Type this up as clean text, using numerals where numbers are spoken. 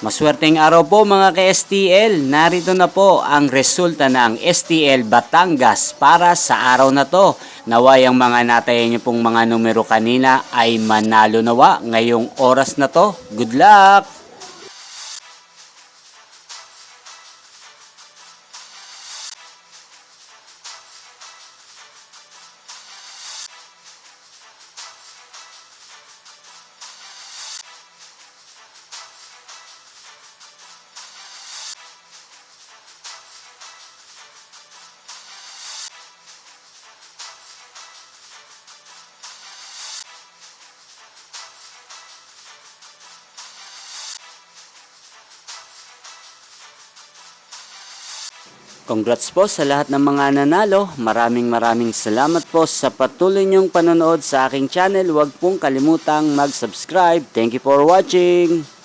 Maswerteng araw po mga ka-STL. Narito na po ang resulta ng STL Batangas para sa araw na to. Naway ang mga natayan niyo pong mga numero kanina ay manalo nawa ngayong oras na to. Good luck! Congrats po sa lahat ng mga nanalo. Maraming salamat po sa patuloy niyong panonood sa aking channel. Huwag pong kalimutang mag-subscribe. Thank you for watching.